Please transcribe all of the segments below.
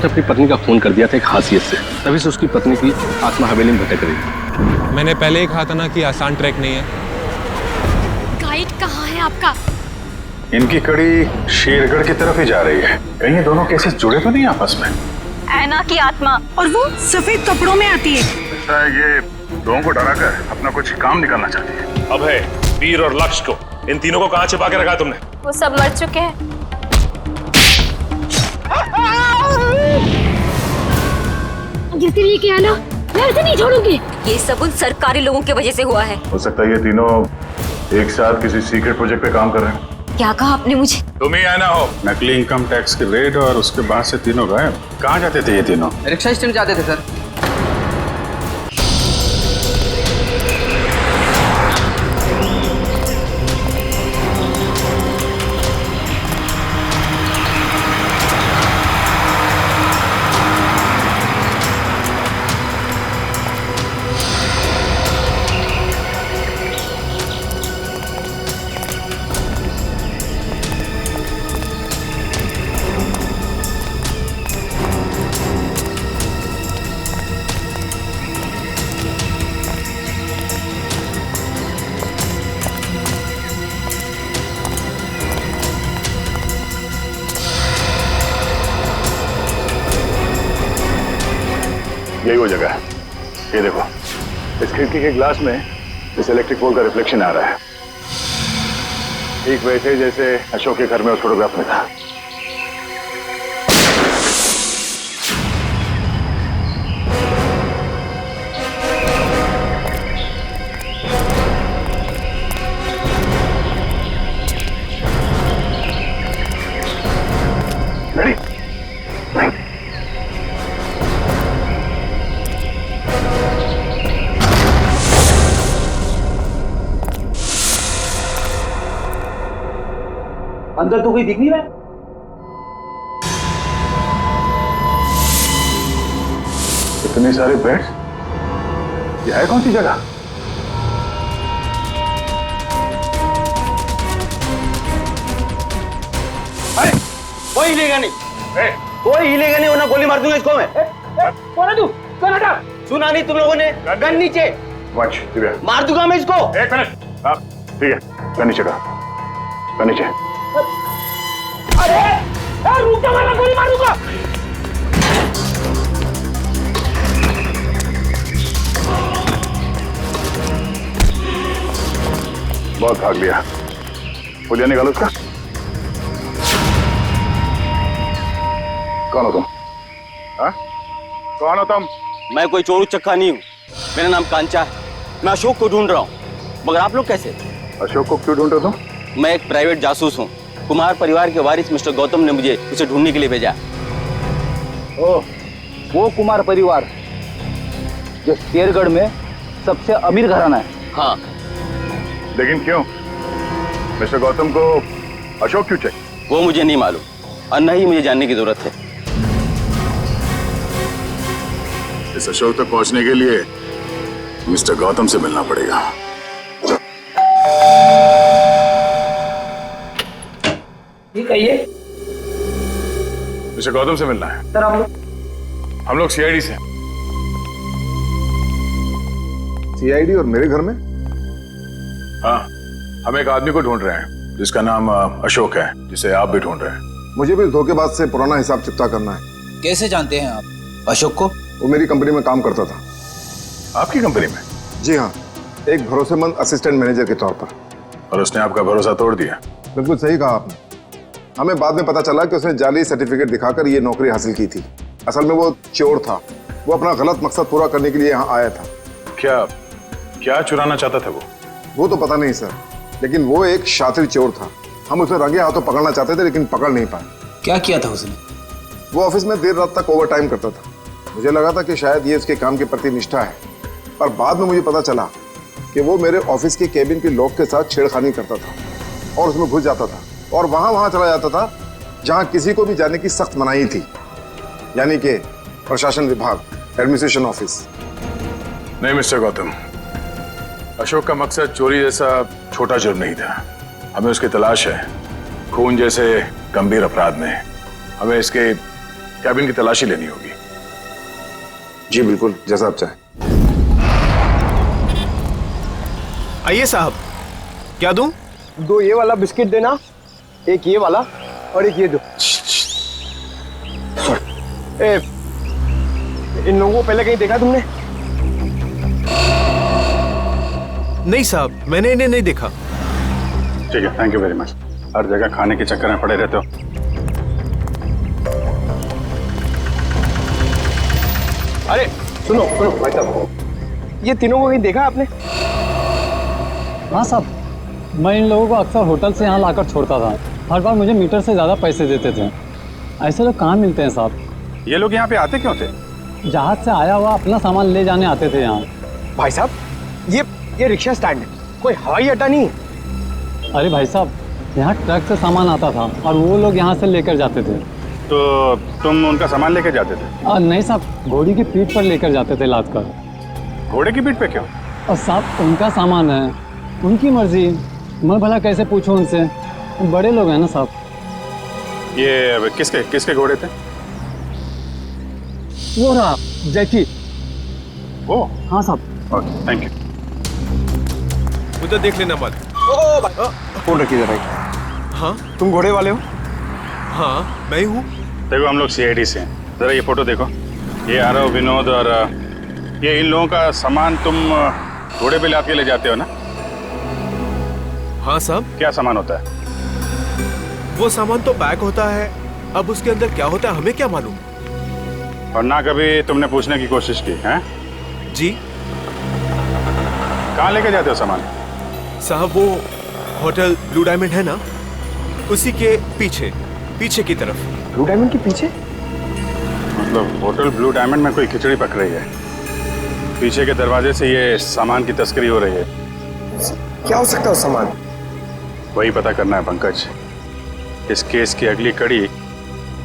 उसने अपनी पत्नी का खून कर दिया था एक हासियत से, तभी से उसकी पत्नी की आत्मा हवेली में भटक रही थी। मैंने पहले ही कहा था ना कि आसान ट्रैक नहीं है। गाइड कहाँ है आपका? इनकी कड़ी शेरगढ़ की तरफ ही जा रही है। कहीं ये दोनों केसेस जुड़े तो नहीं आपस में? ऐना की आत्मा और वो सफेद कपड़ों में आती है। ऐसा है ये लोगों को डराकर अपना कुछ काम निकालना चाहती है। अभय, वीर और लक्ष्य को, इन तीनों को कहाँ छिपा के रखा तुमने? वो सब मर चुके हैं। जिसने ये किया ना, मैं उसे नहीं छोड़ूंगी। ये सब उन सरकारी लोगों की वजह से हुआ है। हो सकता है ये तीनों एक साथ किसी सीक्रेट प्रोजेक्ट पे काम कर रहे हैं। क्या कहा आपने मुझे? तुम ही आना हो। नकली इनकम टैक्स की रेड और उसके बाद से तीनों गायब। कहाँ जाते थे ये तीनों? रिक्शा स्टैंड जाते थे सर। यही वो जगह है। ये देखो, इस खिड़की के ग्लास में इस इलेक्ट्रिक पोल का रिफ्लेक्शन आ रहा है, ठीक वैसे जैसे अशोक के घर में उस फोटोग्राफ में था। Ready? अंदर तो कोई दिख नहीं रहा है। इतने सारे बेड्स, ये है कौन सी जगह? अरे कोई हिलेगा नहीं, कोई हिलेगा नहीं वरना गोली मार दूंगा इसको मैं। कौन है तू? कौन हटा? सुना नहीं तुम लोगों ने? गन नीचे। वॉच दिव्या, मार दूंगा मैं इसको। एक मिनट। हाँ ठीक है, गन नीचे का, गन नीचे। अरे रुक जा वरना गोली मार दूंगा। बहुत भाग लिया, पुलिया निकालो उसका। कौन हो तुम? हाँ? कौन हो तुम? मैं कोई चोरू चक्का नहीं हूँ, मेरा नाम कांचा है। मैं अशोक को ढूंढ रहा हूँ, मगर आप लोग कैसे? अशोक को क्यों ढूंढ रहे हो तुम? मैं एक प्राइवेट जासूस हूँ। कुमार परिवार के वारिस मिस्टर गौतम ने मुझे उसे ढूंढने के लिए भेजा। ओह, वो कुमार परिवार जो शेरगढ़ में सबसे अमीर घराना है। हाँ। लेकिन क्यों? मिस्टर गौतम को अशोक क्यों चाहिए? वो मुझे नहीं मालूम और न ही मुझे जानने की जरूरत है। इस अशोक तक पहुंचने के लिए मिस्टर गौतम से मिलना पड़ेगा। ये कहिए। मिस्टर गौतम से मिलना है। सर आप हम लोग सीआईडी से। सीआईडी और मेरे घर में? हाँ, हम एक आदमी को ढूंढ रहे हैं जिसका नाम अशोक है, जिसे आप भी ढूंढ रहे हैं। मुझे भी धोखेबाज से पुराना हिसाब चुकता करना है। कैसे जानते हैं आप अशोक को? वो मेरी कंपनी में काम करता था। आपकी कंपनी में? जी हाँ, एक भरोसेमंद असिस्टेंट मैनेजर के तौर पर। और उसने आपका भरोसा तोड़ दिया? बिल्कुल सही कहा आपने। हमें बाद में पता चला कि उसने जाली सर्टिफिकेट दिखाकर ये नौकरी हासिल की थी। असल में वो चोर था, वो अपना गलत मकसद पूरा करने के लिए यहाँ आया था। क्या चुराना चाहता था वो तो पता नहीं सर, लेकिन वो एक शातिर चोर था। हम उसे रंगे हाथों पकड़ना चाहते थे लेकिन पकड़ नहीं पाए। क्या किया था उसने? वो ऑफिस में देर रात तक ओवर टाइम करता था। मुझे लगा था कि शायद ये उसके काम के प्रति निष्ठा है, पर बाद में मुझे पता चला कि वो मेरे ऑफिस के केबिन के लॉक के साथ छेड़खानी करता था और उसमें घुस जाता था और वहां चला जाता था जहां किसी को भी जाने की सख्त मनाही थी, यानी कि प्रशासन विभाग, एडमिनिस्ट्रेशन ऑफिस। नहीं मिस्टर गौतम, अशोक का मकसद चोरी जैसा छोटा जुर्म नहीं था। हमें उसकी तलाश है खून जैसे गंभीर अपराध में। हमें इसके कैबिन की तलाशी लेनी होगी। जी बिल्कुल, जैसा आप चाहें। आइए साहब, क्या दूं? 2 ये वाला बिस्किट देना, 1 ये वाला और 1 ये दो। इन लोगों को पहले कहीं देखा तुमने? नहीं साहब, मैंने इन्हें नहीं देखा। ठीक है, थैंक यू वेरी मच। हर जगह खाने के चक्कर में पड़े रहते हो। अरे सुनो सुनो भाई साहब, ये तीनों को कहीं देखा आपने? हाँ साहब, मैं इन लोगों को अक्सर होटल से यहाँ लाकर छोड़ता था। हर बार मुझे मीटर से ज़्यादा पैसे देते थे। ऐसे लोग कहाँ मिलते हैं साहब? ये लोग यहाँ पे आते क्यों थे? जहाज से आया हुआ अपना सामान ले जाने आते थे यहाँ। भाई साहब, ये रिक्शा स्टैंड है, कोई हवाई अड्डा नहीं है। अरे भाई साहब, यहाँ ट्रक से सामान आता था और वो लोग यहाँ से लेकर जाते थे। तो तुम उनका सामान लेके जाते थे? नहीं साहब, घोड़ी की पीठ पर लेकर जाते थे लाद कर। घोड़े की पीठ पे क्यों? और साहब उनका सामान है, उनकी मर्जी, मैं भला कैसे पूछूं उनसे? बड़े लोग हैं ना साहब। ये किसके किसके घोड़े थे? वो रहा जैकी। ओ हाँ साहब। Okay, thank you. उधर देख लेना मत। ओ भाई, फोन रखिए जरा। हाँ तुम घोड़े वाले हो? हाँ, मैं ही हूँ। देखो हम लोग सीआईडी से हैं। जरा ये फोटो देखो। ये आरव, विनोद और ये इन लोगों का सामान तुम घोड़े पे लाद के ले जाते हो ना? हाँ साहब। क्या सामान होता है? वो सामान तो पैक होता है, अब उसके अंदर क्या होता है हमें क्या मालूम। और ना कभी तुमने पूछने की कोशिश की है? जी कहाँ लेके जाते हो सामान? साहब, वो होटल ब्लू डायमंड है ना, उसी के पीछे की तरफ। ब्लू डायमंड के पीछे? मतलब होटल ब्लू डायमंड में कोई खिचड़ी पक रही है, पीछे के दरवाजे से ये सामान की तस्करी हो रही है। क्या हो सकता है उस सामान? वही पता करना है पंकज। इस केस की अगली कड़ी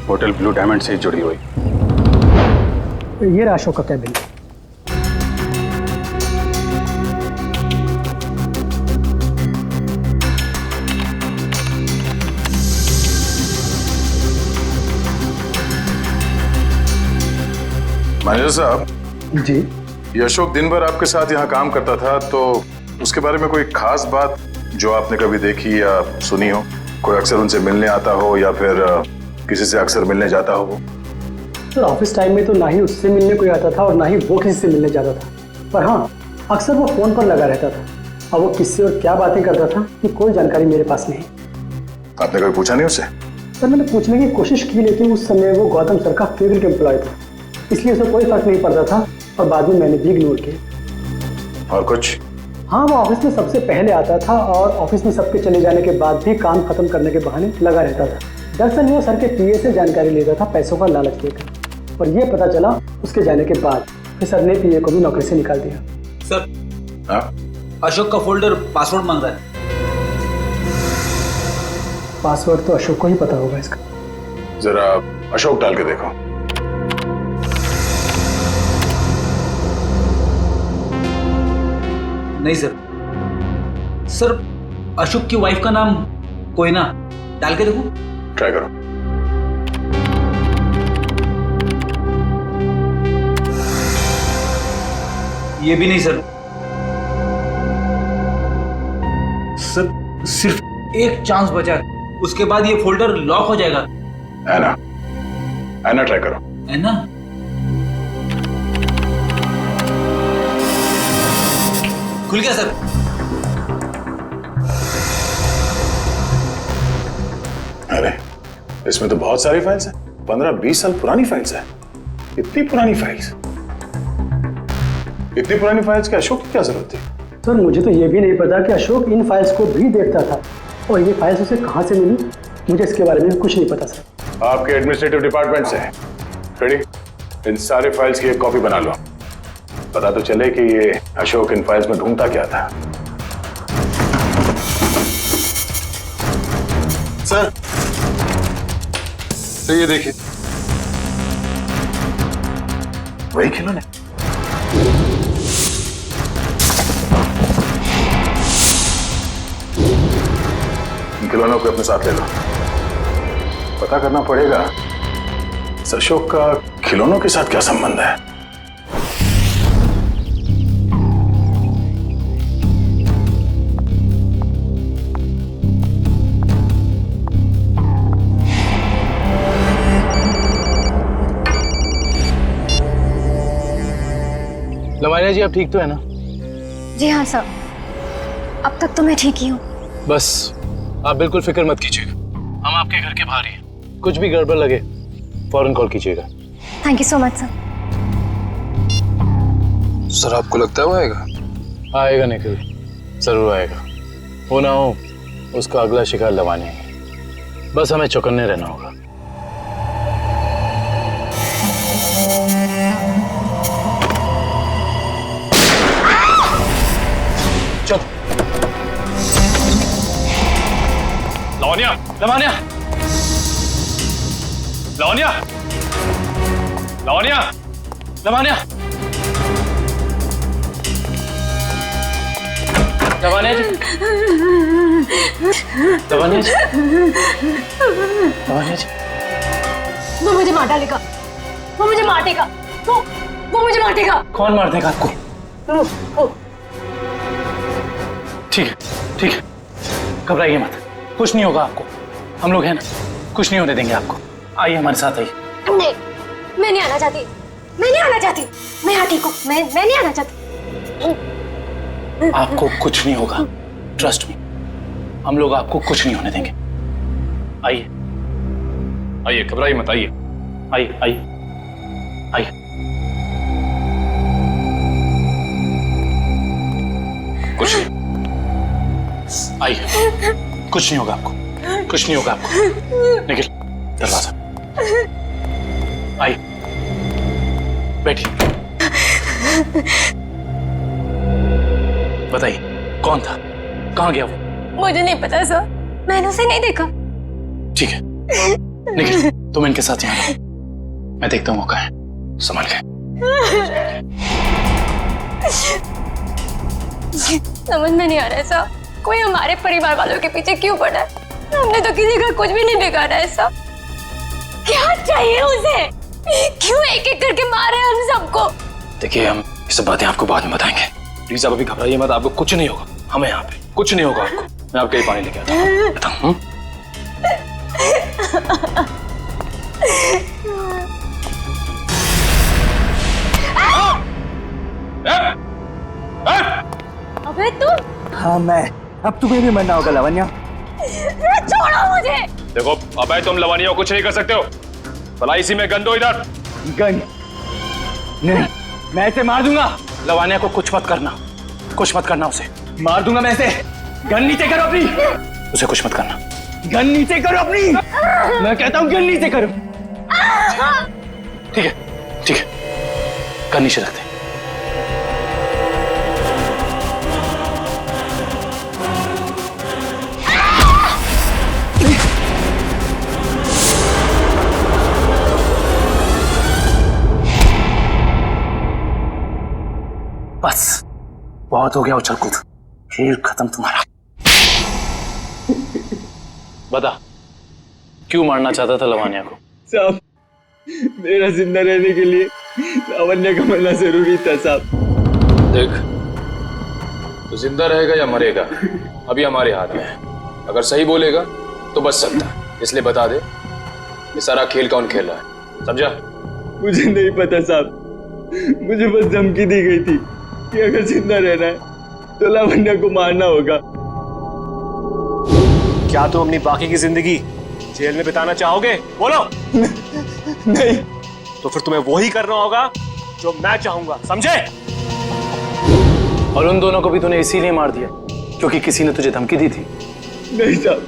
होटल ब्लू डायमंड से ही जुड़ी हुई। ये रहा अशोक का कैबिन। मैनेजर साहब जी, ये अशोक दिन भर आपके साथ यहाँ काम करता था, तो उसके बारे में कोई खास बात जो आपने कभी देखी या सुनी हो? कोई अक्सर उनसे मिलने आता हो या फिर किसी से अक्सर मिलने जाता हो वो? सर ऑफिस टाइम में तो ना ही उससे मिलने कोई आता था और ना ही वो किसी से मिलने जाता था, पर हाँ अक्सर वो फोन पर लगा रहता था। अब वो किससे और क्या बातें करता था कि कोई जानकारी मेरे पास नहीं। आपने कभी पूछा नहीं उससे? सर मैंने पूछने की कोशिश की, लेकिन उस समय वो गौतम सर का फेवरेट एम्प्लॉय था, इसलिए उसे कोई फर्क नहीं पड़ता था और बाद में मैंने भी इग्नोर किया। और कुछ? हाँ, वो ऑफिस में सबसे पहले आता था और ऑफिस में सबके चले जाने के बाद भी काम खत्म करने के बहाने लगा रहता था। दरअसल वो सर के पीए से जानकारी लेता था पैसों का लालच देकर, और ये पता चला उसके जाने के बाद कि सर ने पीए को भी नौकरी से निकाल दिया। सर, अशोक का फोल्डर पासवर्ड मांग रहा है। पासवर्ड तो अशोक को ही पता होगा इसका। जरा अशोक डाल के देखो। नहीं सर। सर, अशोक की वाइफ का नाम कोयना, डाल के देखो। ट्राई करो। ये भी नहीं सर। सर सिर्फ एक चांस बचा है, उसके बाद ये फोल्डर लॉक हो जाएगा। ऐना ट्राई करो। ऐना? खुल गया सर। अरे इसमें तो बहुत सारी फाइल्स हैं, 15-20 साल पुरानी फाइल्स हैं। इतनी पुरानी फाइल्स? इतनी पुरानी फाइल्स की अशोक की क्या जरूरत थी? सर मुझे तो ये भी नहीं पता कि अशोक इन फाइल्स को भी देखता था, और ये फाइल्स उसे कहाँ से मिली, मुझे इसके बारे में कुछ नहीं पता सर। आपके एडमिनिस्ट्रेटिव डिपार्टमेंट से रेडी, इन सारे फाइल्स की एक कॉपी बना लो। पता तो चले कि ये अशोक इन फाइल्स में ढूंढता क्या था। सर, तो ये देखिए, वही खिलौने। इन खिलौनों को अपने साथ ले लो। पता करना पड़ेगा इस अशोक का खिलौनों के साथ क्या संबंध है? लवानिया जी, आप ठीक तो है ना? जी हाँ सर, अब तक तो मैं ठीक ही हूँ। बस आप बिल्कुल फिक्र मत कीजिएगा, हम आपके घर के बाहर ही हैं। कुछ भी गड़बड़ लगे फौरन कॉल कीजिएगा। Thank you so much sir. Sir, आपको लगता है वो आएगा? आएगा निखिल, जरूर आएगा। वो ना हो उसका अगला शिकार लवानिया है। बस हमें चौकन्ने रहना होगा। चल लवानिया, लवानिया, लवानिया, लवानिया, लवानिया, लवानिया जी, लवानिया जी, लवानिया जी। वो मुझे मार डालेगा, वो मुझे मार देगा, वो मुझे मार देगा। कौन मार देगा आपको? ठीक है, ठीक है, घबराइए मत, कुछ नहीं होगा आपको। हम लोग हैं ना, कुछ नहीं होने देंगे आपको। आइए हमारे साथ आइए। नहीं, मैं नहीं आना चाहती, मैं नहीं आना चाहती, मैं यहाँ ठीक हूँ, मैं नहीं आना चाहती। आपको कुछ नहीं होगा, ट्रस्ट मी, हम लोग आपको कुछ नहीं होने देंगे। आइए आइए, घबराइए मत, आइए। आइए आइए आइए। कुछ नहीं, आइए, कुछ नहीं होगा आपको, कुछ नहीं होगा आपको। निखिल, दरवाजा। आइए, बैठिए। बताइए कौन था, कहाँ गया वो? मुझे नहीं पता सर, मैंने उसे नहीं देखा। ठीक है निखिल, तुम इनके साथ यहाँ रहो, मैं देखता हूँ वो कहाँ है। संभाल के। समझ में नहीं आ रहा है सर, कोई हमारे परिवार वालों के पीछे क्यों पड़ा है? हमने तो किसी का कुछ भी नहीं बिगाड़ा है सर। क्या चाहिए उसे? क्यों एक एक करके मारे हम सबको? देखिए, हम ये सब बातें आपको बाद में बताएंगे। प्लीज आप अभी घबराइए मत, आपको कुछ नहीं होगा। हमें यहाँ पे कुछ नहीं होगा आपको। मैं आपके लिए पानी लेके आता हूँ। अबे तुम? हाँ मैं, अब तुम्हें भी मरना होगा लवन्या। छोड़ो मुझे। देखो अबे, तुम लवानिया को कुछ नहीं कर सकते हो। भला इसी में गन दो इधर। गन नहीं, मैं इसे मार दूंगा। लवानिया को कुछ मत करना, कुछ मत करना, उसे मार दूंगा मैं इसे। गन नीचे करो अपनी, उसे कुछ मत करना। गन नीचे करो अपनी, मैं कहता हूँ गन नीचे करो। ठीक है, ठीक है, गन नीचे रखते। बस बहुत हो गया उछल कूद, खेल खत्म तुम्हारा। बता, क्यों मारना चाहता था लवानिया को? साहब, मेरा जिंदा रहने के लिए लावण्य का मरना जरूरी था साहब। देख, तो जिंदा रहेगा या मरेगा अभी हमारे हाथ में है। अगर सही बोलेगा तो बच सकता है, इसलिए बता दे ये सारा खेल कौन खेल रहा है, समझा? मुझे नहीं पता साहब, मुझे बस धमकी दी गई थी कि अगर जिंदा रहना है तो लावण्य को मारना होगा। क्या तुम अपनी बाकी की जिंदगी जेल में बिताना चाहोगे? बोलो। नहीं। तो फिर तुम्हें वही करना होगा जो मैं चाहूंगा, समझे? और उन दोनों को भी तूने इसीलिए मार दिया क्योंकि किसी ने तुझे धमकी दी थी? नहीं साहब,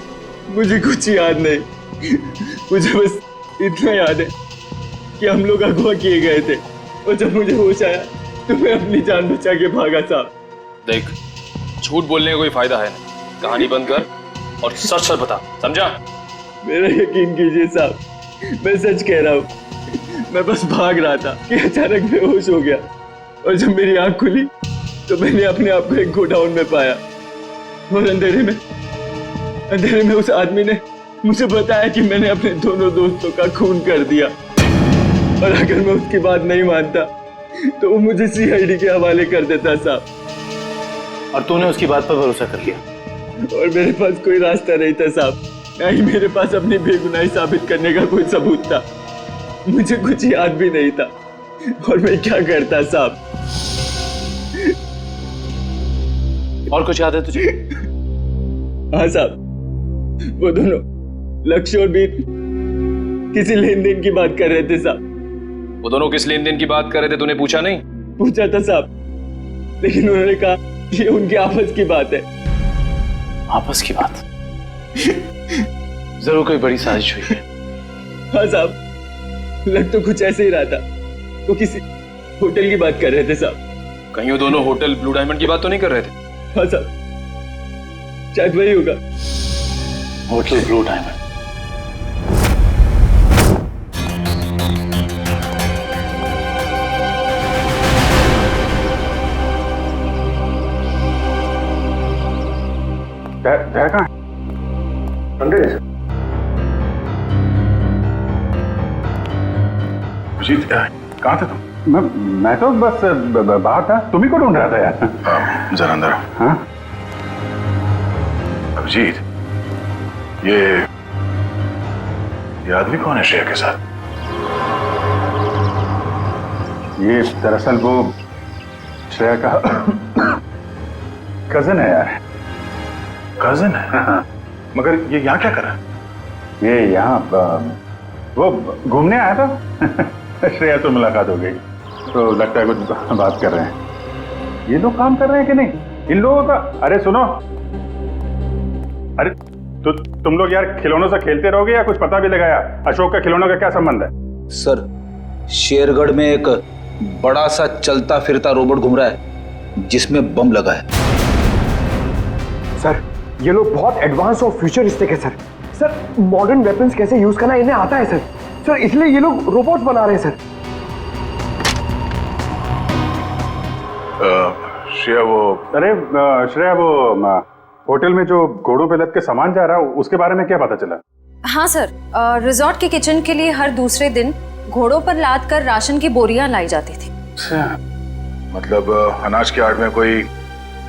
मुझे कुछ याद नहीं। मुझे बस इतना याद है कि हम लोग अगवा किए गए थे और जब मुझे होश आया तो मैं अपनी जान बचा के भागा साहब। देख, झूठ बोलने का कोई फायदा है नहीं, कहानी बंद कर और सच सच बता, समझा? मेरा यकीन कीजिए साहब, मैं सच कह रहा हूँ। मैं बस भाग रहा था कि अचानक बेहोश हो गया और जब मेरी आंख खुली तो मैंने अपने आप को एक गोडाउन में पाया और अंधेरे में उस आदमी ने मुझे बताया कि मैंने अपने दोनों दोस्तों का खून कर दिया। और अगर मैं उसकी बात नहीं मानता तो वो मुझे सीआईडी के हवाले कर देता साहब। और तूने उसकी बात पर भरोसा कर लिया? और मेरे पास कोई रास्ता नहीं था साहब, ना ही मेरे पास अपनी बेगुनाही साबित करने का कोई सबूत था। मुझे कुछ याद भी नहीं था और मैं क्या करता साहब। और कुछ याद है तुझे? हाँ साहब, वो दोनों लक्ष्य और बीर किसी लेन देन की बात कर रहे थे साहब। वो दोनों किस लेन देन की बात कर रहे थे, तूने पूछा नहीं? पूछा था साहब, लेकिन उन्होंने कहा ये उनकी आपस की बात है। आपस की बात? जरूर कोई बड़ी साजिश हुई है। हाँ साहब, लग तो कुछ ऐसे ही रहा था। वो किसी होटल की बात कर रहे थे साहब। कहीं वो दोनों होटल ब्लू डायमंड की बात तो नहीं कर रहे थे? हाँ साहब, शायद वही होगा। Hotel blue diamond. जय कहाँ है? अंदर है सर। अभिजीत, कहाँ थे तुम? मैं तो बस बाहर था। तुम ही को ढूंढ रहा था यार। जरा अंदर। हाँ अभिजीत, ये आदमी कौन है श्रेया के साथ? ये दरअसल वो श्रेया का कजन है यार। कजन है? हाँ। मगर ये यहाँ क्या कर रहा है? ये यहाँ वो घूमने आया था। श्रेया तो मुलाकात हो गई तो लगता है कुछ बात कर रहे हैं। ये लोग काम कर रहे हैं कि नहीं इन लोगों का? अरे सुनो, अरे तो तुम लोग यार खिलौनों से खेलते रहोगे या कुछ पता भी लगाया? अशोक का खिलौनों का क्या संबंध है? सर, शेरगढ़ में एक बड़ा सा चलता फिरता रोबोट घूम रहा है जिसमें बम लगा है। सर, ये लोग बहुत एडवांस और फ्यूचरिस्टिक है सर। सर, मॉडर्न वेपन्स कैसे यूज करना इन्हें आता है सर। सर, इसलिए ये लोग रोबोट्स बना रहे हैं सर। श्रेया श्रेया वो होटल में जो घोड़ों पे लद के सामान जा रहा है उसके बारे में क्या पता चला? हाँ सर, रिजॉर्ट के किचन के लिए हर दूसरे दिन घोड़ों पर लाद कर राशन की बोरियां लाई जाती थी। मतलब अनाज के आड़ में कोई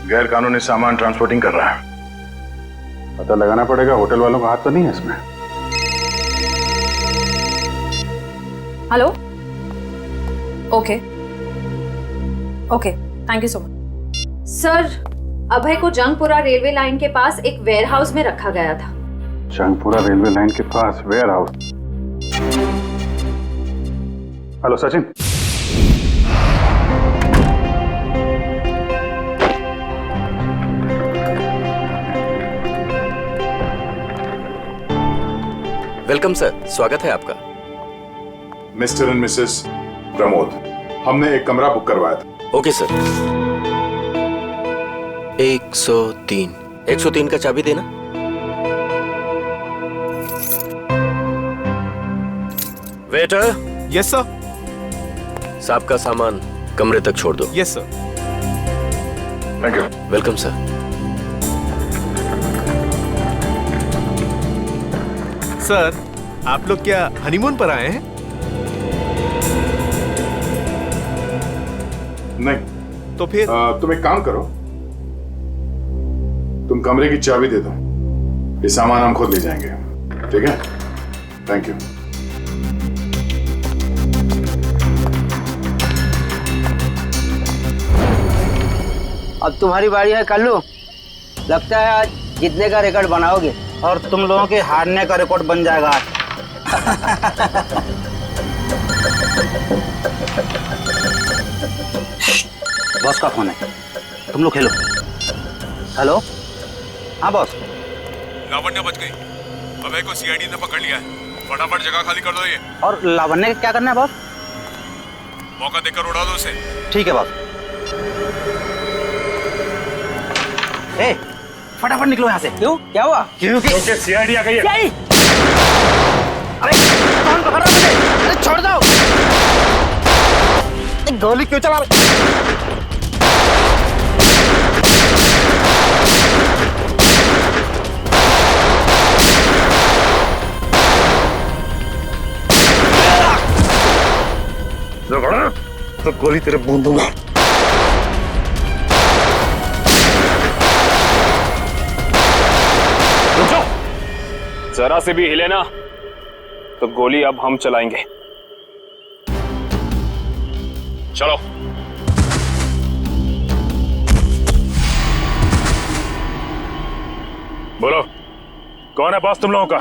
गैर कानूनी सामान ट्रांसपोर्टिंग कर रहा है। पता लगाना पड़ेगा, होटल वालों का हाथ तो नहीं है इसमें। Hello, okay, thank you so much. Sir, Abhay को जंगपुरा रेलवे लाइन के पास एक वेयरहाउस में रखा गया था। जंगपुरा रेलवे लाइन के पास warehouse? Hello Sachin. Welcome sir, स्वागत है आपका। मिस्टर एंड मिसेस प्रमोद, हमने एक कमरा बुक करवाया था। Okay sir. 103 का चाबी देना। वेटर। Yes sir. साहब का सामान कमरे तक छोड़ दो। Yes sir. Thank you. Welcome sir. Sir, आप लोग क्या हनीमून पर आए हैं? नहीं। तो फिर तुम एक काम करो, तुम कमरे की चाबी दे दो, ये सामान हम खुद ले जाएंगे। ठीक है? Thank you. अब तुम्हारी बारी है कल्लू। लगता है आज जीतने का रिकॉर्ड बनाओगे और तुम लोगों के हारने का रिकॉर्ड बन जाएगा आज। बॉस का फोन है, तुम लोग खेलो। हेलो, हाँ बॉस। लावण्य बच गई, अभय को सीआईडी ने पकड़ लिया है। फटाफट जगह खाली कर दो ये। और लावण्य क्या करना है बॉस? मौका देकर उड़ा दो उसे। ठीक है बॉस। ए, फटाफट निकलो यहाँ से। क्यों, क्या हुआ? क्योंकि सीआईडी आ गई है। अरे कौन पकड़ रहा मुझे? अरे छोड़ दो। गोली क्यों चला? तो गोली तेरे मुंह दूंगा। रुक जाओ, जरा से भी हिले ना तो गोली अब हम चलाएंगे। चलो। बोलो, कौन है बॉस तुम लोगों का?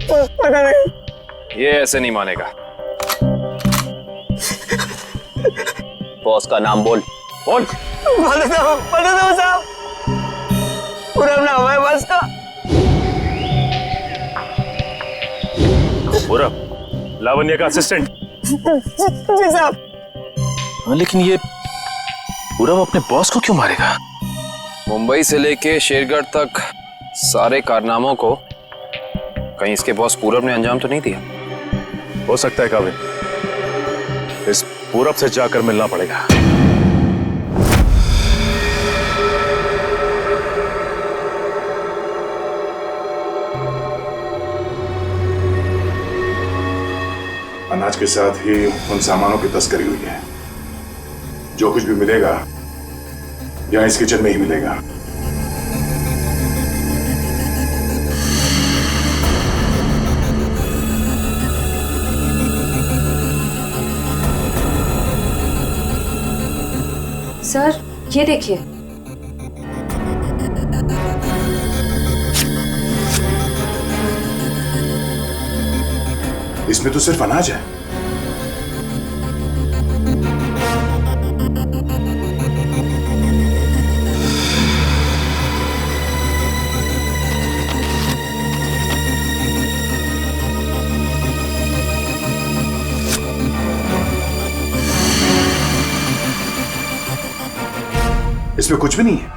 पता नहीं। ये ऐसे नहीं मानेगा। बॉस का नाम बोल। बोल। पता था साहब, पूरा नाम है बॉस का। पूरा लावण्य का असिस्टेंट। जी साहब। लेकिन ये पूरब अपने बॉस को क्यों मारेगा? मुंबई से लेके शेरगढ़ तक सारे कारनामों को कहीं इसके बॉस पूरब ने अंजाम तो नहीं दिया? हो सकता है काबिल, इस पूरब से जाकर मिलना पड़ेगा। अनाज के साथ ही उन सामानों की तस्करी हुई है। जो कुछ भी मिलेगा यहाँ इस किचन में ही मिलेगा। सर ये देखिए। इसमें तो सिर्फ अनाज है। इसमें कुछ भी नहीं है।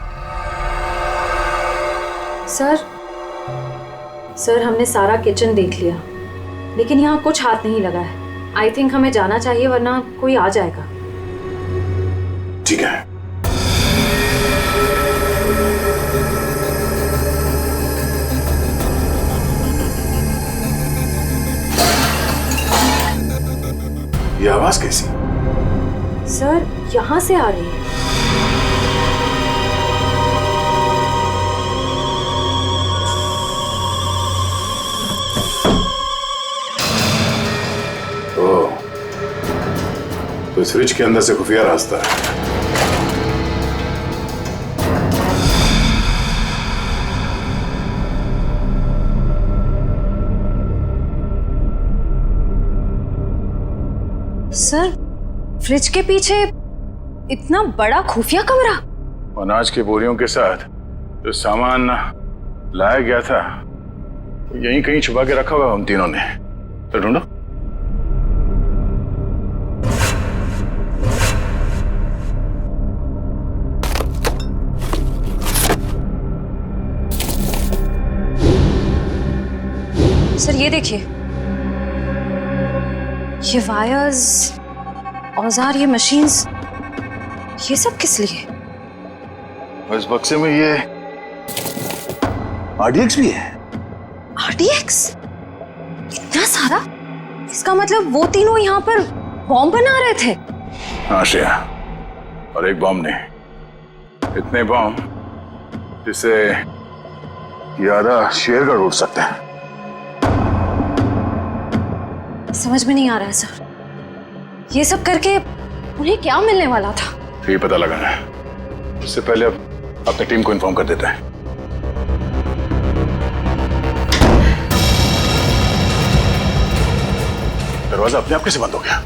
सर हमने सारा किचन देख लिया, लेकिन यहाँ कुछ हाथ नहीं लगा है। आई थिंक हमें जाना चाहिए, वरना कोई आ जाएगा। ठीक है। ये आवाज कैसी? सर यहाँ से आ रही है। तो इस फ्रिज के अंदर से खुफिया रास्ता है। सर फ्रिज के पीछे इतना बड़ा खुफिया कमरा? अनाज की बोरियों के साथ जो सामान लाया गया था यहीं कहीं छुपा के रखा हुआ हम तीनों ने। तो ढूंढो। सर ये देखिए, ये वायर्स, औजार, ये मशीन्स, ये सब किस लिए? इस बक्से में ये RDX भी है। RDX? इतना सारा? इसका मतलब वो तीनों यहाँ पर बॉम्ब बना रहे थे? हाँ श्रेया, और एक बॉम्ब नहीं, इतने बॉम्ब जिससे ये आधा शेरगढ़ उड़ सकते हैं। समझ में नहीं आ रहा है सर, ये सब करके उन्हें क्या मिलने वाला था? ये पता लगाना है। उससे पहले अब अपनी टीम को इन्फॉर्म कर देते हैं। दरवाजा अपने आप कैसे बंद हो गया?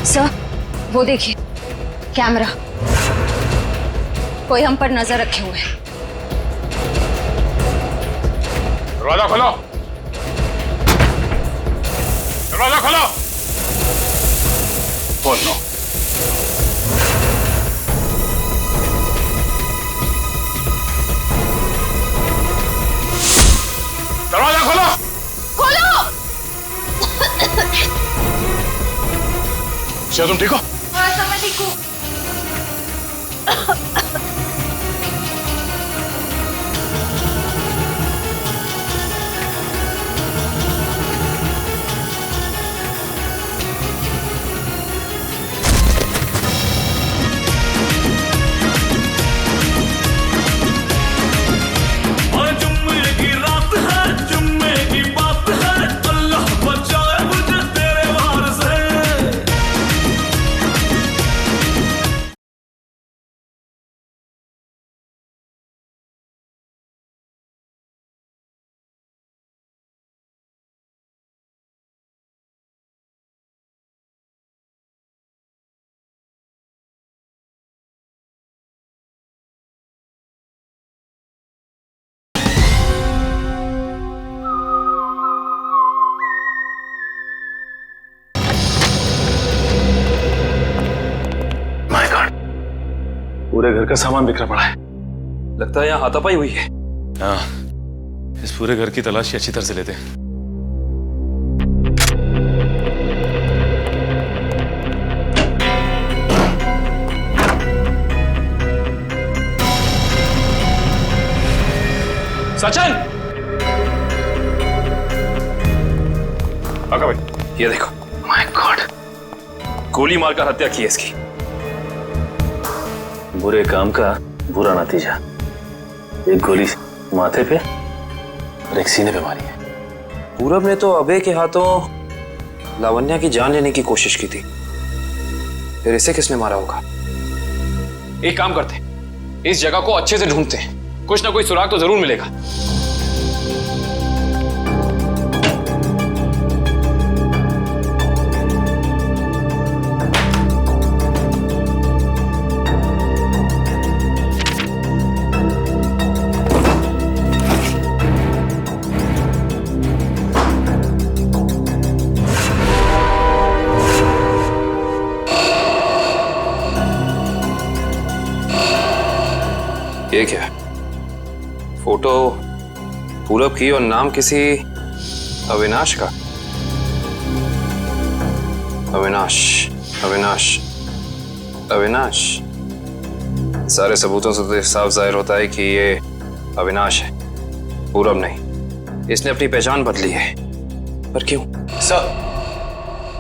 सर वो देखिए, कैमरा, कोई हम पर नजर रखे हुए है। दरवाजा खोलो, दरवाजा खोलो। खोल लो। दरवाजा खोलो। खोलो। क्या तुम ठीक हो? हाँ सर मैं ठीक हूँ। पूरे घर का सामान बिखरा पड़ा है। लगता है यहाँ हाथापाई हुई है। हाँ, इस पूरे घर की तलाशी अच्छी तरह से लेते हैं। सचिन! आका भाई, ये देखो। माय गॉड, गोली मारकर हत्या की है इसकी। बुरे काम का बुरा नतीजा। एक गोली माथे पे और एक सीने पे मारी है। पूरब ने तो अभय के हाथों लावण्या की जान लेने की कोशिश की थी, फिर इसे किसने मारा होगा? एक काम करते हैं, इस जगह को अच्छे से ढूंढते हैं, कुछ ना कोई सुराग तो जरूर मिलेगा। ये क्या? फोटो पूरब की और नाम किसी अविनाश का। अविनाश, अविनाश, अविनाश। सारे सबूतों से तो साफ जाहिर होता है कि ये अविनाश है, पूरब नहीं। इसने अपनी पहचान बदली है, पर क्यों? सर,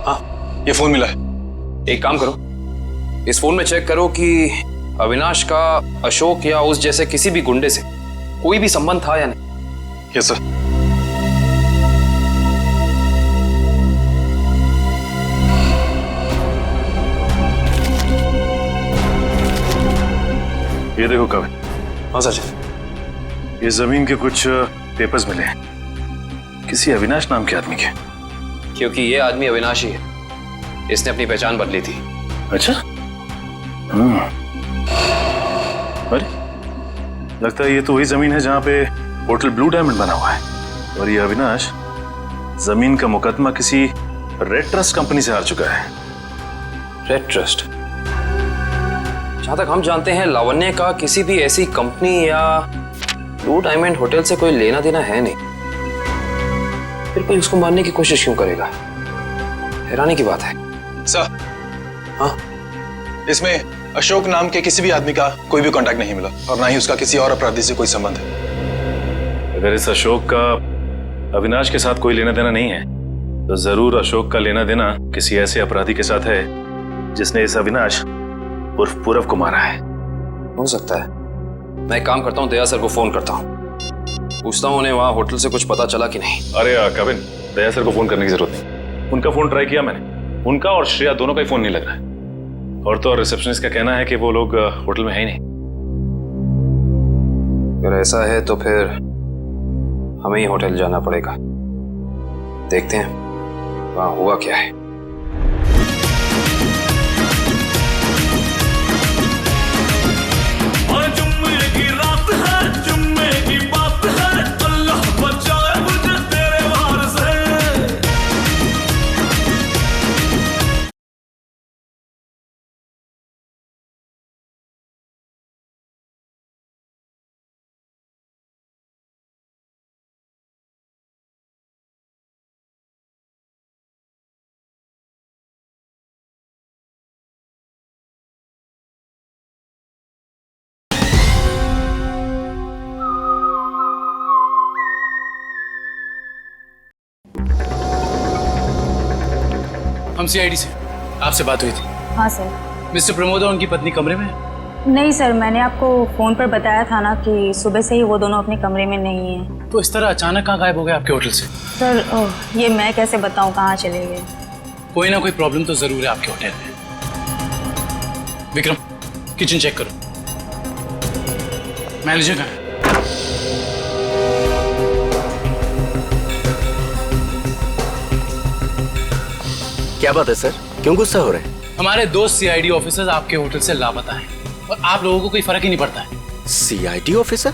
हाँ, ये फोन मिला है। एक काम करो, इस फोन में चेक करो कि अविनाश का अशोक या उस जैसे किसी भी गुंडे से कोई भी संबंध था या नहीं। Yes sir. ये देखो कविन। हाँ सचिन। ये जमीन के कुछ पेपर्स मिले हैं, किसी अविनाश नाम के आदमी के। क्योंकि ये आदमी अविनाशी है, इसने अपनी पहचान बदली थी। अच्छा। अरे लगता है ये तो वही जमीन है जहां पे होटल ब्लू डायमंड बना हुआ है, और ये अविनाश जमीन का मुकदमा किसी रेड ट्रस्ट कंपनी से हार चुका है। Red trust? जहां तक हम जानते हैं लावण्य का किसी भी ऐसी कंपनी या ब्लू डायमंड होटल से कोई लेना देना है नहीं, फिर कोई उसको मारने की कोशिश क्यों करेगा? हैरानी की बात है। सर, हाँ, इसमें अशोक नाम के किसी भी आदमी का कोई भी कांटेक्ट नहीं मिला, और ना ही उसका किसी और अपराधी से कोई संबंध है। अगर इस अशोक का अविनाश के साथ कोई लेना देना नहीं है, तो जरूर अशोक का लेना देना किसी ऐसे अपराधी के साथ है जिसने इस अविनाश उर्फ पूरब को मारा है। हो सकता है। मैं एक काम करता हूँ, दया सर को फोन करता हूँ, पूछता हूँ उन्हें वहां होटल से कुछ पता चला कि नहीं। अरे कविन, दया सर को फोन करने की जरूरत नहीं। उनका फोन ट्राई किया मैंने, उनका और श्रेया दोनों का ही फोन नहीं लग रहा है। और तो रिसेप्शनिस्ट का कहना है कि वो लोग होटल में है ही नहीं। अगर ऐसा है तो फिर हमें ही होटल जाना पड़ेगा, देखते हैं वहां हुआ क्या है। हम सीआईडी से, आपसे बात हुई थी। हाँ सर। मिस्टर प्रमोद और उनकी पत्नी कमरे में? नहीं सर, मैंने आपको फोन पर बताया था ना कि सुबह से ही वो दोनों अपने कमरे में नहीं है। तो इस तरह अचानक कहाँ गायब हो गए आपके होटल से? सर ये मैं कैसे बताऊँ कहाँ चले गए। कोई ना कोई प्रॉब्लम तो जरूर है आपके होटल में। विक्रम, किचन चेक करो। मैनेजर कहाँ है? क्या बात है सर, क्यों गुस्सा हो रहे हैं? हमारे दो सीआईडी ऑफिसर्स आपके होटल से लापता हैं और आप लोगों को कोई फर्क ही नहीं पड़ता है। CID officer?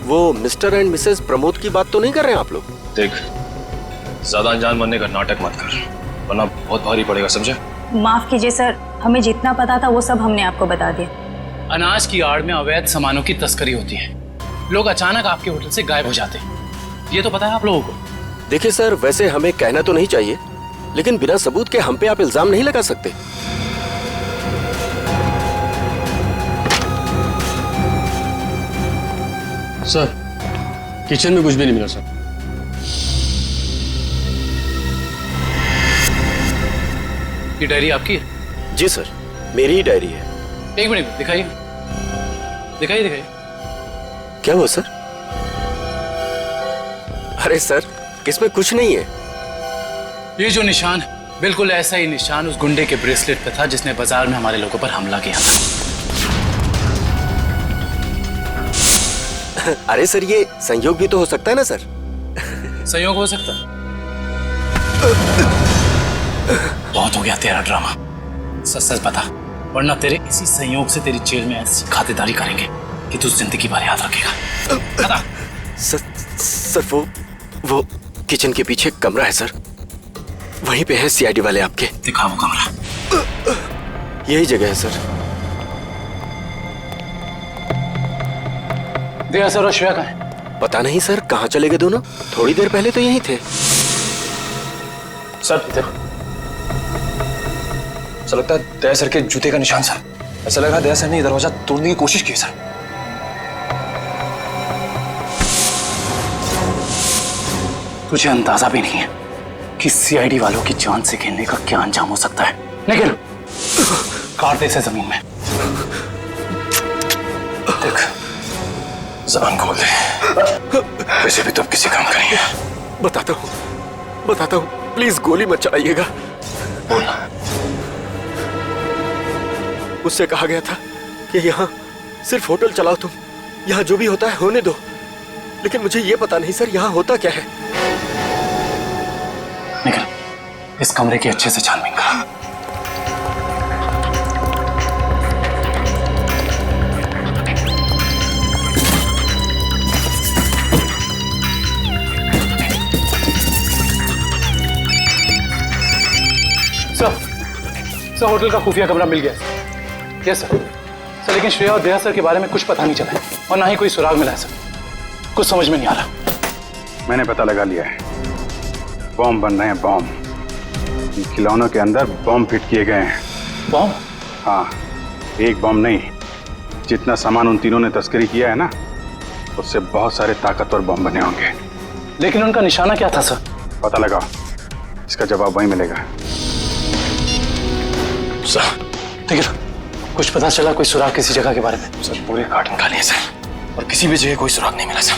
वो मिस्टर एंड मिसेस प्रमोद की बात तो नहीं कर रहे हैं आप लोग? देख, ज्यादा अनजान बनने का नाटक मत कर, वरना बहुत भारी पड़ेगा, समझे? माफ कीजिए सर, हमें जितना पता था वो सब हमने आपको बता दिया। अनाज की आड़ में अवैध सामानों की तस्करी होती है। लोग अचानक आपके होटल से गायब हो जाते हैं। ये तो पता है आप लोगों को। देखिए सर, वैसे हमें कहना तो नहीं चाहिए, लेकिन बिना सबूत के हम पे आप इल्जाम नहीं लगा सकते। सर, किचन में कुछ भी नहीं मिला सर। ये डायरी आपकी है? जी सर, मेरी ही डायरी है। एक मिनट दिखाइए, दिखाइए दिखाइए। क्या हुआ सर? अरे सर, इसमें कुछ नहीं है। ये जो निशान है, बिल्कुल ऐसा ही निशान उस गुंडे के ब्रेसलेट पे था जिसने बाजार में हमारे लोगों पर हमला किया था। अरे सर, ये संयोग भी तो हो सकता है ना सर? संयोग हो सकता है। बहुत हो गया तेरा ड्रामा। सच सच बता, वरना तेरे इसी संयोग से तेरी जेल में ऐसी खातिरदारी करेंगे कि तू जिंदगी भर याद रखेगा। बता। सर वो किचन के पीछे कमरा है सर, वहीं पे है सीआईडी वाले आपके। दिखा वो कमरा। यही जगह है सर। दया सर और श्रेया कहाँ है? पता नहीं सर, कहाँ चले गए दोनों? थोड़ी देर पहले तो यहीं थे। सर इधर। ऐसा लगता है दया सर के जूते का निशान सर। ऐसा लग रहा है दया सर ने दरवाजा तोड़ने की कोशिश की सर। तुझे अंदाजा भी नहीं है कि सीआईडी वालों की जान से खेलने का क्या अंजाम हो सकता है। निकल, काट दे इसे जमीन में। देख, ज़बान खोल दे। वैसे भी तो अब किसी काम का नहीं है। बताता हूँ, प्लीज गोली मत चलाइएगा। बोलना। मुझसे कहा गया था कि यहाँ सिर्फ होटल चलाओ तुम, यहाँ जो भी होता है होने दो। लेकिन मुझे ये पता नहीं सर, यहाँ होता क्या है। निकल, इस कमरे की अच्छे से छानबीन करा। सर, होटल का खुफिया कमरा मिल गया। Yes sir. लेकिन श्रेया और दया सर के बारे में कुछ पता नहीं चला है और ना ही कोई सुराग मिला है सर। कुछ समझ में नहीं आ रहा। मैंने पता लगा लिया है, बॉम्ब बन रहे हैं। बॉम्ब, इन खिलौनों के अंदर बॉम्ब फिट किए गए हैं। बॉम्ब? हाँ, एक बॉम्ब नहीं, जितना सामान उन तीनों ने तस्करी किया है ना, उससे बहुत सारे ताकतवर बॉम्ब बने होंगे। लेकिन उनका निशाना क्या था सर? पता लगाओ, इसका जवाब वहीं मिलेगा। सर, ठीक है, कुछ पता चला कोई सुराग किसी जगह के बारे में? सर, पूरे कार्टन खाली है सर, और किसी भी जगह कोई सुराग नहीं मिला सर।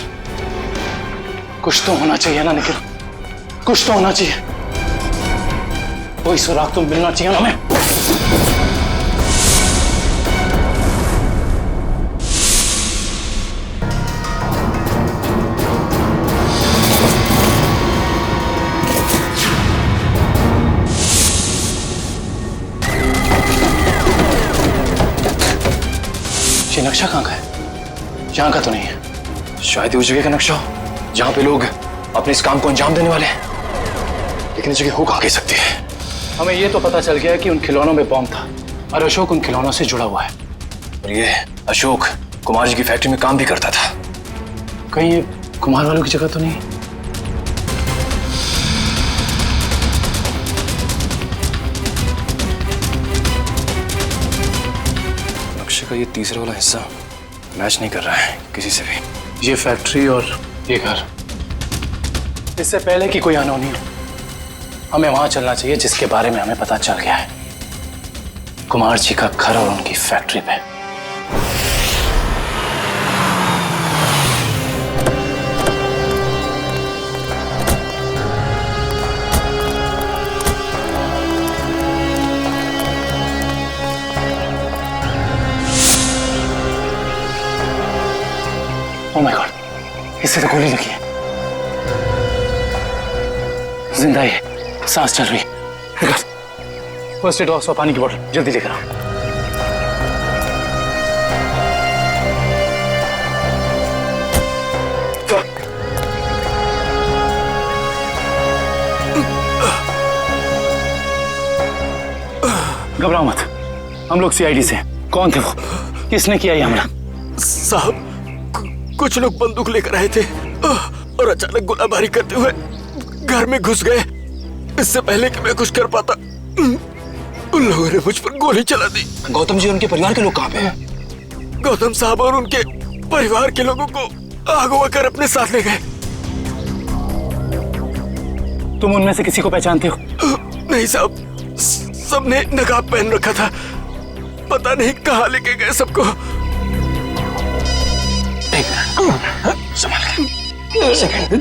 कुछ तो होना चाहिए ना निखिल, कुछ तो होना चाहिए। कोई सुराग तो मिलना चाहिए ना हमें। ये नक्शा कहाँ का है? यहाँ का तो नहीं है। शायद उस जगह का नक्शा हो जहाँ पे लोग अपने इस काम को अंजाम देने वाले हैं, लेकिन इस जगह हो कहाँ कह सकती है। हमें ये तो पता चल गया है कि उन खिलौनों में बॉम्ब था और अशोक उन खिलौनों से जुड़ा हुआ है। और ये अशोक कुमार जी की फैक्ट्री में काम भी करता था। कहीं ये कुमार वालों की जगह तो नहीं? नक्शे का ये तीसरा वाला हिस्सा मैच नहीं कर रहा है किसी से भी। ये फैक्ट्री और ये घर, इससे पहले कि कोई अनहोनी हो, हमें वहां चलना चाहिए जिसके बारे में हमें पता चल गया है, कुमार जी का घर और उनकी फैक्ट्री पे। ओह माय गॉड, इससे तो गोली लगी है। जिंदा है, सांस चल रही है। फर्स्ट एड बॉक्स और पानी की बोतल जल्दी लेकर आओ। घबराओ मत, हम लोग सीआईडी से हैं। कौन थे वो? किसने किया ये हमला? साहब कुछ लोग बंदूक लेकर आए थे और अचानक गोलाबारी करते हुए घर में घुस गए। इससे पहले कि मैं कुछ कर पाता उन लोगों ने मुझ पर गोली चला दी। गौतम जी और उनके परिवार के लोग कहाँ पे हैं? गौतम साहब और उनके परिवार के लोगों को अगवा कर अपने साथ ले गए। तुम उनमें से किसी को पहचानते हो? नहीं साहब, सबने नकाब पहन रखा था। पता नहीं कहाँ लेके गए सबको। संभाल के। सेकंड।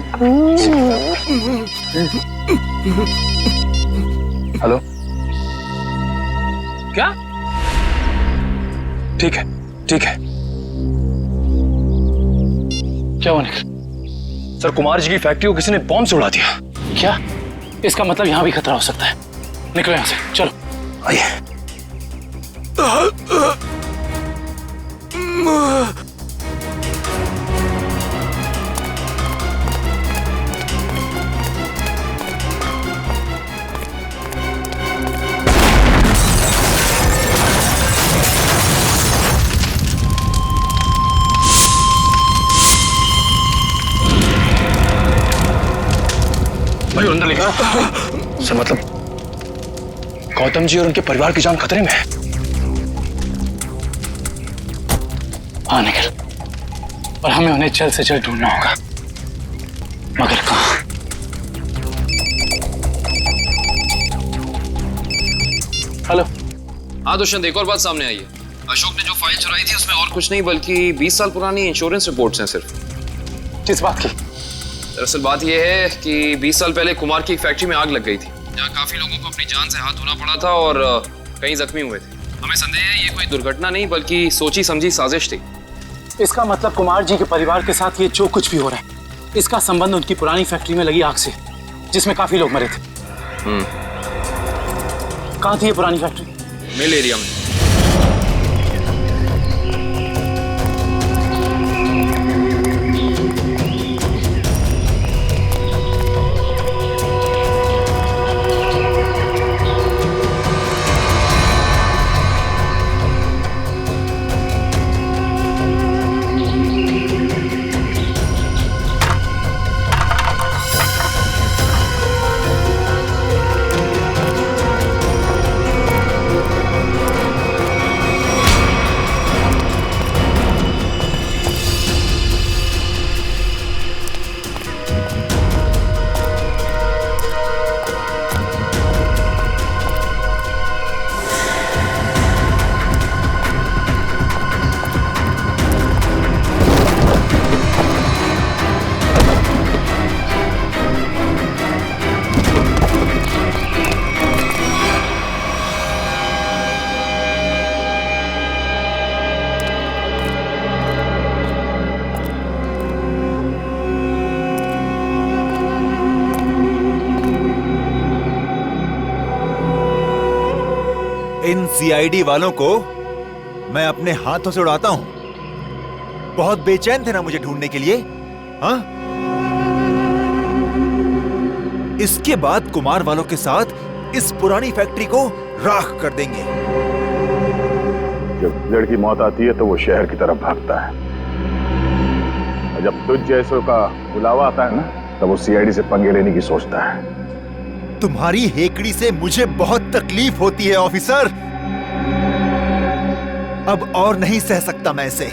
हेलो, क्या? ठीक है, ठीक है। क्या हुआ निखिल? सर, कुमार जी की फैक्ट्री को किसी ने बॉम्ब से उड़ा दिया। क्या? इसका मतलब यहाँ भी खतरा हो सकता है। निकलो यहाँ से, चलो। आइए। भाई अंदर लेकर। सर, मतलब गौतम जी और उनके परिवार की जान खतरे में है। हाँ निखिल, और हमें उन्हें जल्द से जल्द ढूंढना होगा, मगर कहाँ? हेलो। हाँ दुष्यंत, एक और बात सामने आई है। अशोक ने जो फाइल चुराई थी उसमें और कुछ नहीं बल्कि 20 साल पुरानी इंश्योरेंस रिपोर्ट्स हैं सिर्फ। किस बात की? दरअसल बात यह है कि 20 साल पहले कुमार की एक फैक्ट्री में आग लग गई थी, जहाँ काफी लोगों को अपनी जान से हाथ धोना पड़ा था और कई जख्मी हुए थे। हमें संदेह है ये कोई दुर्घटना नहीं बल्कि सोची समझी साजिश थी। इसका मतलब कुमार जी के परिवार के साथ ये जो कुछ भी हो रहा है, इसका संबंध उनकी पुरानी फैक्ट्री में लगी आग से, जिसमें काफी लोग मरे थे। कहाँ थी ये पुरानी फैक्ट्री? मिल एरिया में। इन सीआईडी वालों को मैं अपने हाथों से उड़ाता हूं। बहुत बेचैन थे ना मुझे ढूंढने के लिए, हाँ? इसके बाद कुमार वालों के साथ इस पुरानी फैक्ट्री को राख कर देंगे। जब लड़की मौत आती है तो वो शहर की तरफ भागता है, और जब तुझ जैसों का बुलावा आता है ना, तब वो सीआईडी से पंगे लेने की सोचता है। तुम्हारी हेकड़ी से मुझे बहुत तकलीफ होती है ऑफिसर। अब और नहीं सह सकता मैं इसे।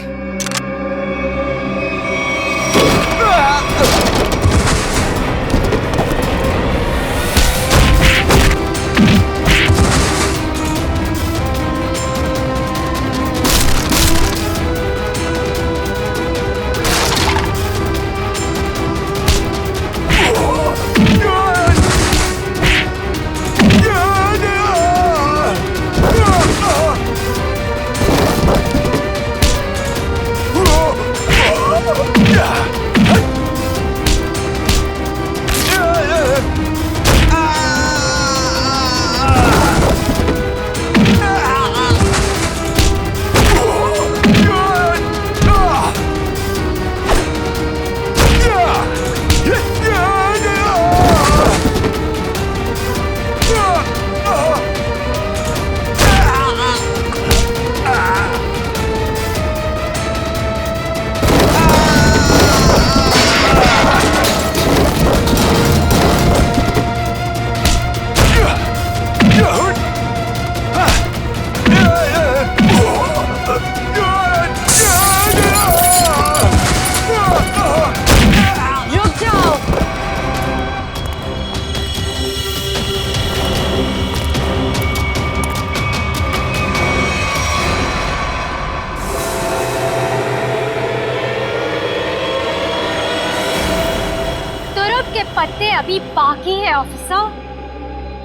के पत्ते अभी बाकी है ऑफिसर।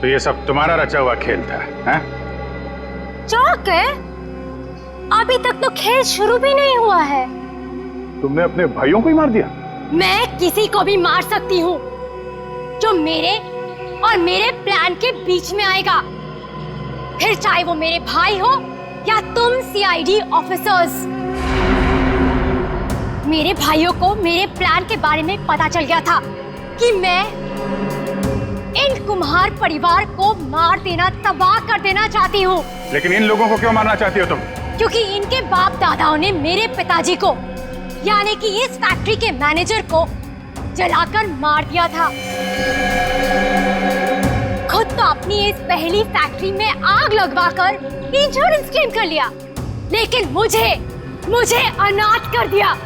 तो ये सब तुम्हारा रचा हुआ खेल था, हैं? चौक है, अभी तक तो खेल शुरू भी नहीं हुआ है। तुमने अपने भाइयों को ही मार दिया? मैं किसी को भी मार सकती हूँ जो मेरे और मेरे प्लान के बीच में आएगा, फिर चाहे वो मेरे भाई हो या तुम सीआईडी ऑफिसर्स। मेरे भाइयों को मेरे प्लान के बारे में पता चल गया था कि मैं इन कुम्हार परिवार को मार देना, तबाह कर देना चाहती हूँ। लेकिन इन लोगों को क्यों मारना चाहती हो तुम? क्योंकि इनके बाप दादाओं ने मेरे पिताजी को, यानी कि इस फैक्ट्री के मैनेजर को जलाकर मार दिया था। खुद तो अपनी इस पहली फैक्ट्री में आग लगवाकर इंश्योरेंस क्लेम कर लिया, लेकिन मुझे अनाथ कर दिया।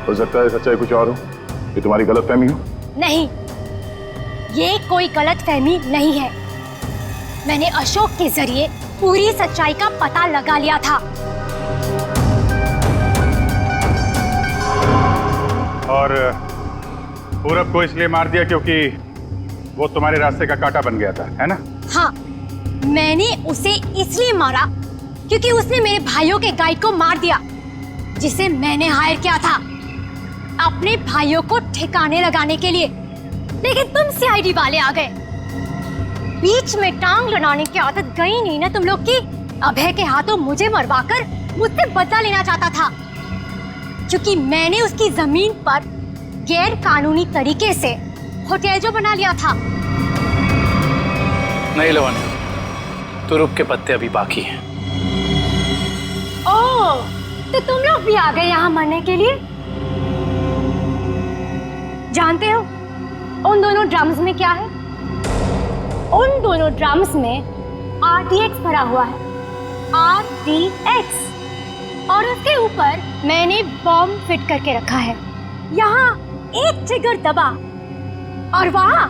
हो सकता है सच्चाई कुछ और हो, ये तुम्हारी गलतफहमी हो। नहीं, ये कोई गलतफहमी नहीं है। मैंने अशोक के जरिए पूरी सच्चाई का पता लगा लिया था। और पूरब को इसलिए मार दिया क्योंकि वो तुम्हारे रास्ते का कांटा बन गया था, है ना? हाँ, मैंने उसे इसलिए मारा क्योंकि उसने मेरे भाइयों के गाइड को मार दिया, जिसे मैंने हायर किया था अपने भाइयों को ठिकाने लगाने के लिए। लेकिन तुम सीआईडी वाले आ गए, बीच में टांग लड़ाने की आदत गई नहीं ना तुम लोग की। अभय के हाथों मुझे मरवाकर मुझसे बदला लेना चाहता था, क्योंकि मैंने उसकी जमीन पर गैर कानूनी तरीके से होटल जो बना लिया था। नहीं लवण्य, तुरुप के पत्ते अभी बाकी हैं। ओह, तो तुम लोग भी आ गए यहाँ मरने के लिए? जानते हो उन दोनों ड्रम्स में क्या है? उन दोनों ड्रम्स में RDX भरा हुआ है, RDX। और उसके ऊपर मैंने बॉम्ब फिट करके रखा है। यहाँ एक ट्रिगर दबा और वहाँ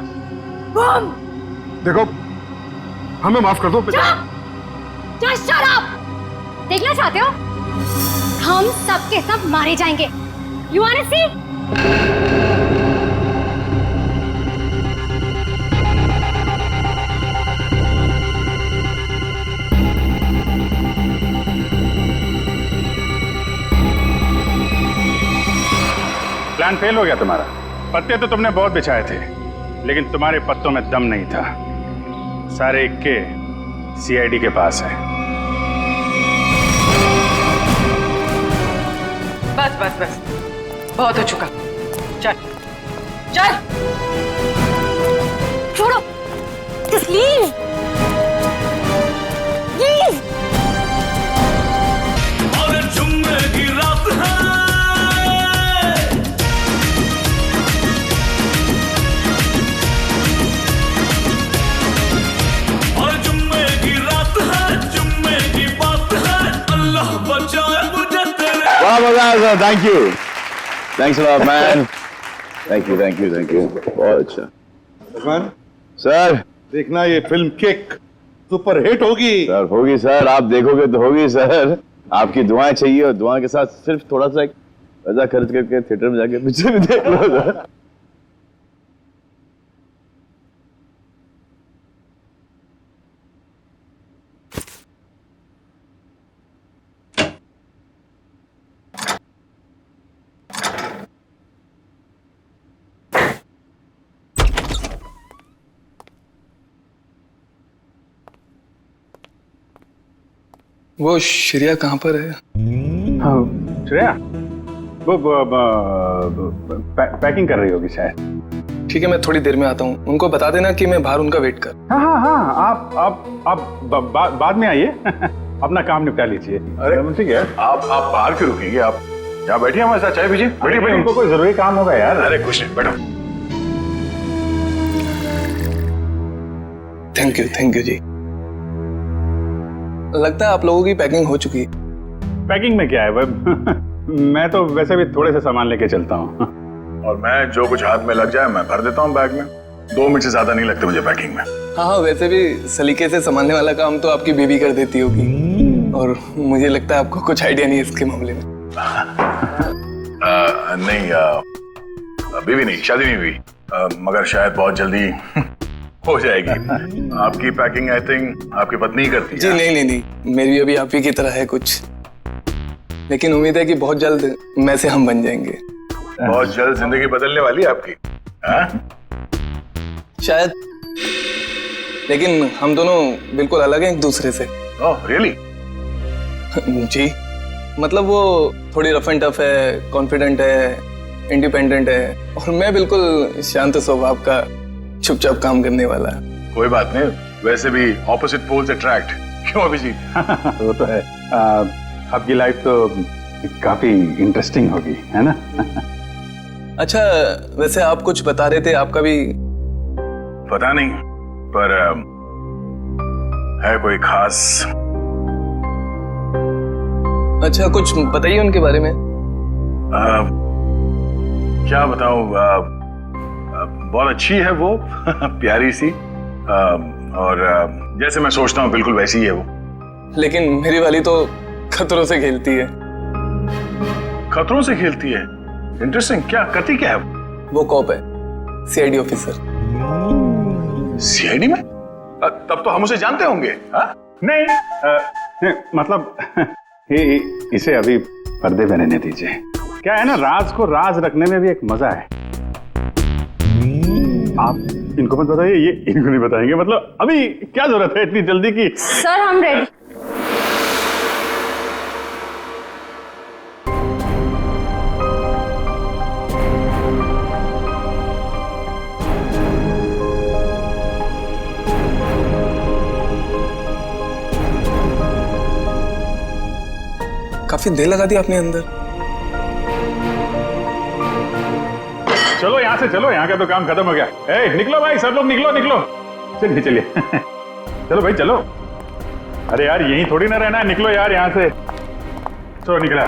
बॉम्ब। देखो, हमें माफ कर दो। Just shut up! देखना चाहते हो? हम सब के सब मारे जाएंगे। You wanna see? Plan fail हो गया तुम्हारा। पत्ते तो तुमने बहुत बिछाए थे, लेकिन तुम्हारे पत्तों में दम नहीं था। सारे इक्के सीआईडी के पास है। बस बस बस, बहुत हो चुका। चल चल, छोड़ो, just leave. Leave. और जुम्मे की रात है, और जुम्मे की रात है, जुम्मे की बात है, अल्लाह बचाए मुझे तेरे। वाह मजा आया sir, thank you, thanks a lot man, thank you thank you thank you, बहुत अच्छा। सर देखना ये फिल्म किक सुपर हिट होगी। सर होगी सर, आप देखोगे तो होगी सर। आपकी दुआएं चाहिए, और दुआ के साथ सिर्फ थोड़ा सा एक पैसा खर्च करके थिएटर में जाके पिक्चर भी देख लो सर। वो श्रेया कहाँ पर है? श्रेया वो पैकिंग कर रही होगी शायद। ठीक है, मैं थोड़ी देर में आता हूँ। उनको बता देना कि मैं बाहर उनका वेट कर। हाँ हाँ हाँ, आप बाद में आइए। अपना काम निपटा लीजिए। अरे ठीक है, आप बाहर क्यों रुकेंगे? आप यहाँ बैठिए, हमारे साथ चाय पीजिए। बैठिए भाई, उनको कोई जरूरी काम होगा यार। अरे कुछ नहीं, बैठो। थैंक यू जी। लगता है आप लोगों की पैकिंग हो चुकी है। पैकिंग में क्या है? मैं तो वैसे भी थोड़े से सामान लेके चलता हूँ। और मैं जो कुछ हाथ में लग जाए मैं भर देता हूँ बैग में। 2 मिनट से ज्यादा नहीं लगते मुझे पैकिंग में। हाँ, वैसे भी सलीके से संभालने वाला काम तो आपकी बीवी कर देती होगी, और मुझे लगता है आपको कुछ आइडिया नहीं है इसके मामले में। नहीं, बीवी नहीं, शादी नहीं हुई। मगर शायद बहुत जल्दी हो जाएगी। आपकी पैकिंग आई थिंक आपकी पत्नी ही करती है। जी नहीं नहीं नहीं, मेरी अभी आप ही की तरह है कुछ, लेकिन उम्मीद है कि बहुत जल्द मैं से हम बन जाएंगे। बहुत जल्द जिंदगी बदलने वाली है आपकी। शायद, लेकिन हम दोनों बिल्कुल अलग हैं एक दूसरे से। Oh really? जी, मतलब वो थोड़ी रफ एंड टफ है, कॉन्फिडेंट है, इंडिपेंडेंट है, और मैं बिल्कुल शांत स्वभाव का, चुपचाप काम करने वाला। कोई बात नहीं, वैसे भी ऑपोजिट पोल्स अट्रैक्ट, क्यों अभिजीत? वो तो है। आपकी लाइफ तो काफी इंटरेस्टिंग होगी, है ना? अच्छा, वैसे आप कुछ बता रहे थे, आपका भी पता नहीं, पर है कोई खास? अच्छा, कुछ बताइए उनके बारे में। क्या बताऊं, बहुत अच्छी है वो, प्यारी सी, और जैसे मैं सोचता हूँ बिल्कुल वैसी ही है वो। लेकिन मेरी वाली तो खतरों से खेलती है। खतरों से खेलती है? इंटरेस्टिंग। क्या करती क्या है वो? कॉप है, सीआईडी ऑफिसर। सीआईडी में? तब तो हम उसे जानते होंगे। नहीं, मतलब इसे अभी पर्दे में रहने दीजिए। क्या है ना, राज को राज रखने में भी एक मजा है। आप इनको मत बताइए, ये इनको नहीं बताएंगे। मतलब अभी क्या जरूरत है इतनी जल्दी की? सर हम रेडी। काफी देर लगा दी आपने अंदर। चलो यहाँ से चलो, यहाँ का तो काम खत्म हो गया। ए, निकलो भाई, सब लोग निकलो निकलो। चलिए चलिए चलो भाई चलो। अरे यार यहीं थोड़ी ना रहना है, निकलो यार यहाँ से। चलो निकला।